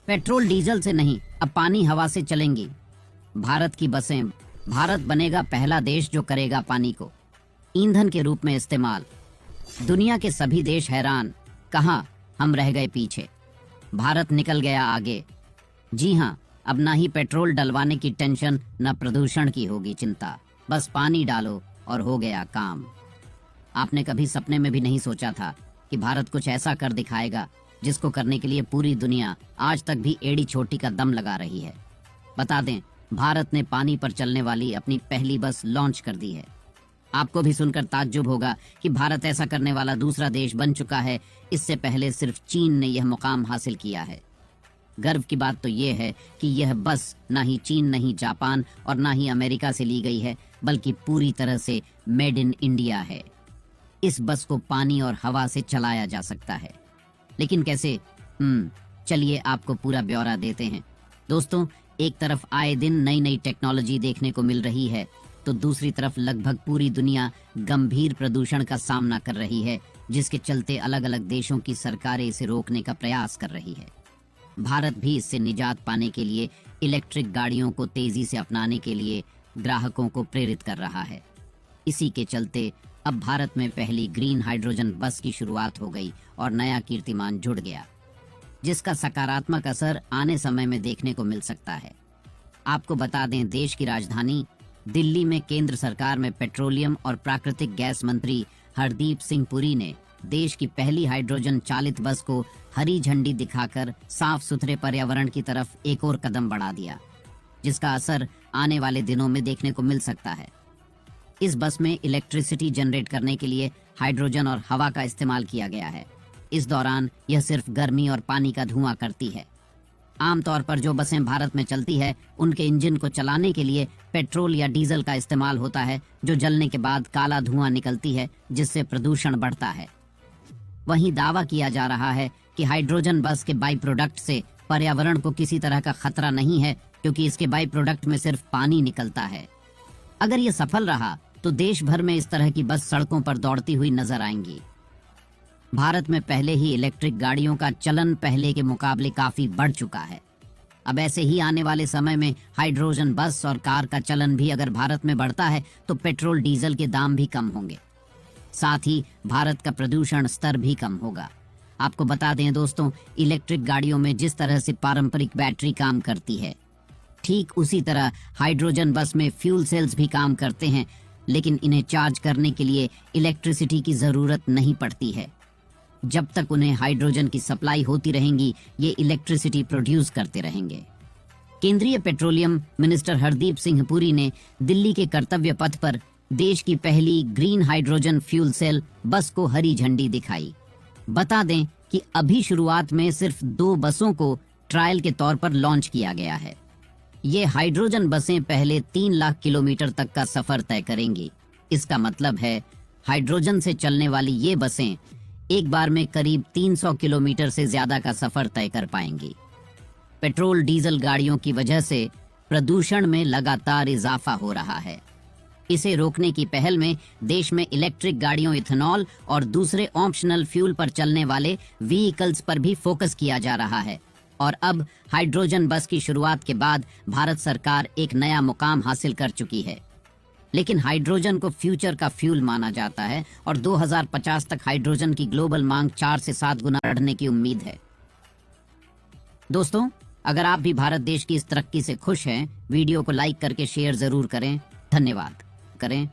Petrol diesel से नहीं, अब पानी हवा से चलेंगी भारत की बसें। भारत बनेगा पहला देश जो करेगा पानी को ईंधन के रूप में इस्तेमाल। दुनिया के सभी देश हैरान, कहाँ हम रह गए पीछे। भारत निकल गया आगे। जी हाँ, अब ना ही पेट्रोल डलवाने की टेंशन, न प्रदूषण की होगी चिंता। बस पानी डालो और हो गया काम। आपने कभी सपने में भी नहीं सोचा था कि भारत कुछ ऐसा कर दिखाएगा जिसको करने के लिए पूरी दुनिया आज तक भी एड़ी छोटी का दम लगा रही है। बता दें, भारत ने पानी पर चलने वाली अपनी पहली बस लॉन्च कर दी है। आपको भी सुनकर ताज्जुब होगा कि भारत ऐसा करने वाला दूसरा देश बन चुका है। इससे पहले सिर्फ चीन ने यह मुकाम हासिल किया है। गर्व की बात तो यह है कि यह बस ना ही चीन, नहीं जापान और ना ही अमेरिका से ली गई है, बल्कि पूरी तरह से मेड इन इंडिया है। इस बस को पानी और हवा से चलाया जा सकता है, लेकिन कैसे? चलिए आपको पूरा ब्यौरा देते हैं। दोस्तों, एक तरफ आए दिन नई नई टेक्नोलॉजी देखने को मिल रही है, तो दूसरी तरफ लगभग पूरी दुनिया गंभीर प्रदूषण का सामना कर रही है, जिसके चलते अलग अलग देशों की सरकारें इसे रोकने का प्रयास कर रही है। भारत भी इससे निजात पाने के लिए इलेक्ट्रिक गाड़ियों को तेजी से अपनाने के लिए ग्राहकों को प्रेरित कर रहा है। इसी के चलते अब भारत में पहली ग्रीन हाइड्रोजन बस की शुरुआत हो गई और नया कीर्तिमान जुड़ गया, जिसका सकारात्मक असर आने समय में देखने को मिल सकता है। आपको बता दें, देश की राजधानी दिल्ली में केंद्र सरकार में पेट्रोलियम और प्राकृतिक गैस मंत्री हरदीप सिंह पुरी ने देश की पहली हाइड्रोजन चालित बस को हरी झंडी दिखाकर साफ सुथरे पर्यावरण की तरफ एक और कदम बढ़ा दिया, जिसका असर आने वाले दिनों में देखने को मिल सकता है। इस बस में इलेक्ट्रिसिटी जनरेट करने के लिए हाइड्रोजन और हवा का इस्तेमाल किया गया है। इस दौरान यह सिर्फ गर्मी और पानी का धुआं करती है। आमतौर पर जो बसें भारत में चलती है, उनके इंजन को चलाने के लिए पेट्रोल या डीजल का इस्तेमाल होता है, जो जलने के बाद काला धुआं निकलती है, जिससे प्रदूषण बढ़ता है। वहीं दावा किया जा रहा है कि हाइड्रोजन बस के बाई प्रोडक्ट से पर्यावरण को किसी तरह का खतरा नहीं है, क्योंकि इसके बाई प्रोडक्ट में सिर्फ पानी निकलता है। अगर ये सफल रहा तो देश भर में इस तरह की बस सड़कों पर दौड़ती हुई नजर आएंगी। भारत में पहले ही इलेक्ट्रिक गाड़ियों का चलन पहले के मुकाबले काफी बढ़ चुका है। अब ऐसे ही आने वाले समय में हाइड्रोजन बस और कार का चलन भी अगर भारत में बढ़ता है तो पेट्रोल डीजल के दाम भी कम होंगे। साथ ही भारत का प्रदूषण स्तर भी कम होगा। आपको बता दें दोस्तों, इलेक्ट्रिक गाड़ियों में जिस तरह से पारंपरिक बैटरी काम करती है, ठीक उसी तरह हाइड्रोजन बस में फ्यूल सेल्स भी काम करते हैं, लेकिन इन्हें चार्ज करने के लिए इलेक्ट्रिसिटी की जरूरत नहीं पड़ती है। जब तक उन्हें हाइड्रोजन की सप्लाई होती रहेंगी, ये इलेक्ट्रिसिटी प्रोड्यूस करते रहेंगे। केंद्रीय पेट्रोलियम मिनिस्टर हरदीप सिंह पुरी ने दिल्ली के कर्तव्य पथ पर देश की पहली ग्रीन हाइड्रोजन फ्यूल सेल बस को हरी झंडी दिखाई। बता दें कि अभी शुरुआत में सिर्फ 2 बसों को ट्रायल के तौर पर लॉन्च किया गया है। ये हाइड्रोजन बसें पहले 3 लाख किलोमीटर तक का सफर तय करेंगी। इसका मतलब है हाइड्रोजन से चलने वाली ये बसें एक बार में करीब 300 किलोमीटर से ज्यादा का सफर तय कर पाएंगी। पेट्रोल डीजल गाड़ियों की वजह से प्रदूषण में लगातार इजाफा हो रहा है। इसे रोकने की पहल में देश में इलेक्ट्रिक गाड़ियों, इथेनॉल और दूसरे ऑप्शनल फ्यूल पर चलने वाले व्हीकल्स पर भी फोकस किया जा रहा है। और अब हाइड्रोजन बस की शुरुआत के बाद भारत सरकार एक नया मुकाम हासिल कर चुकी है। लेकिन हाइड्रोजन को फ्यूचर का फ्यूल माना जाता है और 2050 तक हाइड्रोजन की ग्लोबल मांग 4 से 7 गुना बढ़ने की उम्मीद है। दोस्तों, अगर आप भी भारत देश की इस तरक्की से खुश हैं, वीडियो को लाइक करके शेयर जरूर करें। धन्यवाद करें।